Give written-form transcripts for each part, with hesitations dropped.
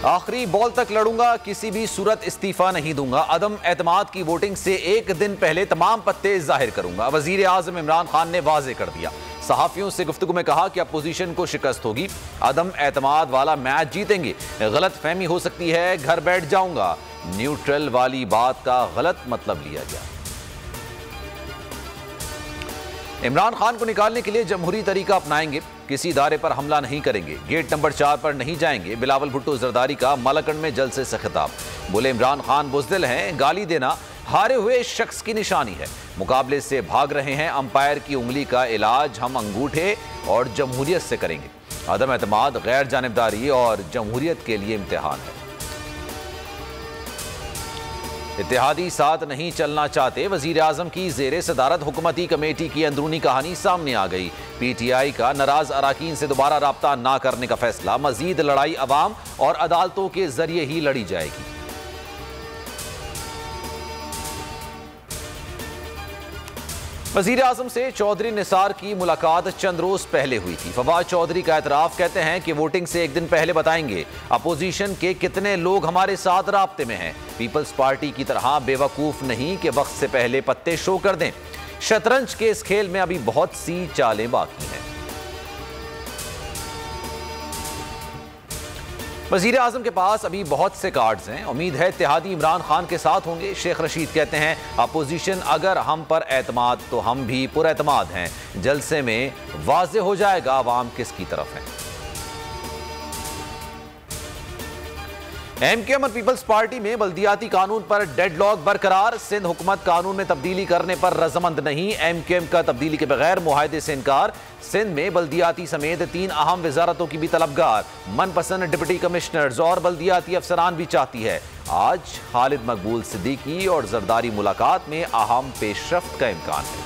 आखिरी बॉल तक लड़ूंगा, किसी भी सूरत इस्तीफा नहीं दूंगा। अदम एतमाद की वोटिंग से एक दिन पहले तमाम पत्ते जाहिर करूंगा। वजीर आजम इमरान खान ने वाजे कर दिया। सहाफियों से गुफ्तगू में कहा कि अपोजिशन को शिकस्त होगी, अदम एतमाद वाला मैच जीतेंगे। गलत फहमी हो सकती है, घर बैठ जाऊंगा। न्यूट्रल वाली बात का गलत मतलब लिया गया। इमरान खान को निकालने के लिए जमहूरी तरीका अपनाएंगे, किसी इदारे पर हमला नहीं करेंगे, गेट नंबर 4 पर नहीं जाएंगे। बिलावल भुट्टो जरदारी का मलकंड में जलसे से खिताब। बोले इमरान खान बुज़दिल हैं, गाली देना हारे हुए शख्स की निशानी है। मुकाबले से भाग रहे हैं, अंपायर की उंगली का इलाज हम अंगूठे और जमहूरियत से करेंगे। अदम एतमाद गैर जानिबदारी और जमहूरियत के लिए इम्तिहान है। इत्तेहादी साथ नहीं चलना चाहते, वजीर आजम की जेरे सदारत हुकूमती कमेटी की अंदरूनी कहानी सामने आ गई। PTI का नाराज अराकीन से दोबारा राब्ता ना करने का फैसला। मजीद लड़ाई अवाम और अदालतों के जरिए ही लड़ी जाएगी। वजीर आजम से चौधरी निसार की मुलाकात चंद रोज पहले हुई थी। फवाद चौधरी का एतराफ, कहते हैं कि वोटिंग से एक दिन पहले बताएंगे अपोजिशन के कितने लोग हमारे साथ राब्ते में हैं। पीपल्स पार्टी की तरह बेवकूफ नहीं कि वक्त से पहले पत्ते शो कर दें। शतरंज के इस खेल में अभी बहुत सी चालें बाकी हैं। वजीर आजम के पास अभी बहुत से कार्ड्स हैं, उम्मीद है इत्तेहादी इमरान खान के साथ होंगे। शेख रशीद कहते हैं अपोजिशन अगर हम पर एतमाद तो हम भी पुरएतमाद हैं। जलसे में वाज़े हो जाएगा अवाम किसकी तरफ है। MKM और पीपल्स पार्टी में बल्दियाती कानून पर डेडलॉक बरकरार। सिंध हुकूमत कानून में तब्दीली करने पर रजामंद नहीं। MKM का तब्दीली के बगैर मुआहदे से इनकार। सिंध में बल्दियाती समेत 3 अहम वजारतों की भी तलबगार। मनपसंद डिप्टी कमिश्नर्स और बल्दियाती अफसरान भी चाहती है। आज खालिद मकबूल सिद्दीकी और जरदारी मुलाकात में अहम पेशरफ्त का इम्कान है।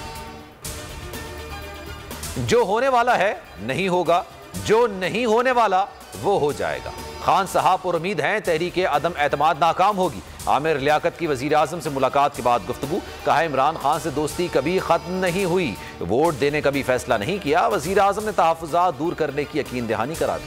जो होने वाला है नहीं होगा, जो नहीं होने वाला वो हो जाएगा। खान साहब और उम्मीद हैं तहरीक अदम एतमाद नाकाम होगी। आमिर लियाकत की वजीर आजम से मुलाकात के बाद गुफ्तगू, कहा इमरान खान से दोस्ती कभी खत्म नहीं हुई, वोट देने का भी फैसला नहीं किया। वजीर आजम ने तहफ़्फ़ुज़ात दूर करने की यकीन दहानी करा दी।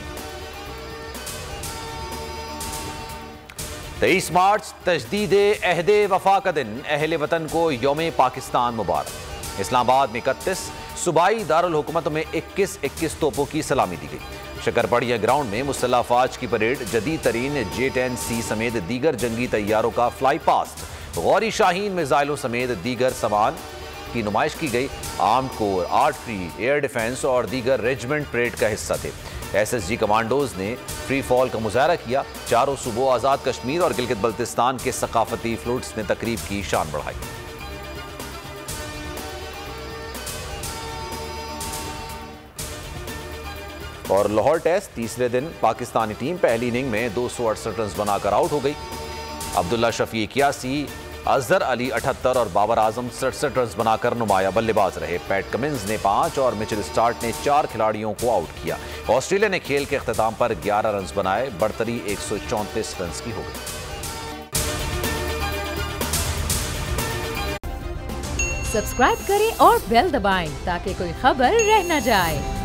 23 मार्च तजदीदे अहदे वफा का दिन, अहले वतन को यौम पाकिस्तान मुबारक। इस्लामाबाद में 31, सूबाई दारुल हुकूमतों में 21 तोपों की सलामी दी गई। शकरपड़िया ग्राउंड में मुसल्लह अफवाज की परेड, जदीद तरीन J-10C समेत दीगर जंगी तैयारों का फ्लाई पास्ट, गौरी शाहीन मिसाइलों समेत दीगर सामान की नुमाइश की गई। Armed core, artery, air defence और दीगर रेजिमेंट परेड का हिस्सा थे। SSG कमांडोज ने फ्री फॉल का मुजाहरा किया। चारों सूबों आज़ाद कश्मीर और गिलगित बल्तिस्तान के सकाफती फ्लूट्स ने तकरीब की शान बढ़ाई। और लाहौर टेस्ट तीसरे दिन पाकिस्तानी टीम पहली इनिंग में 268 रन बनाकर आउट हो गई। अब्दुल्ला शफी 81, अजहर अली 78 और बाबर आजम 67 रन बनाकर नुमाया बल्लेबाज रहे। पैट कमिंस ने 5 और मिचेल स्टार्क ने 4 खिलाड़ियों को आउट किया। ऑस्ट्रेलिया ने खेल के अख्ताम पर 11 रन बनाए, बढ़तरी 134 रन की हो गई। सब्सक्राइब करें और बेल दबाएं ताकि कोई खबर रह न जाए।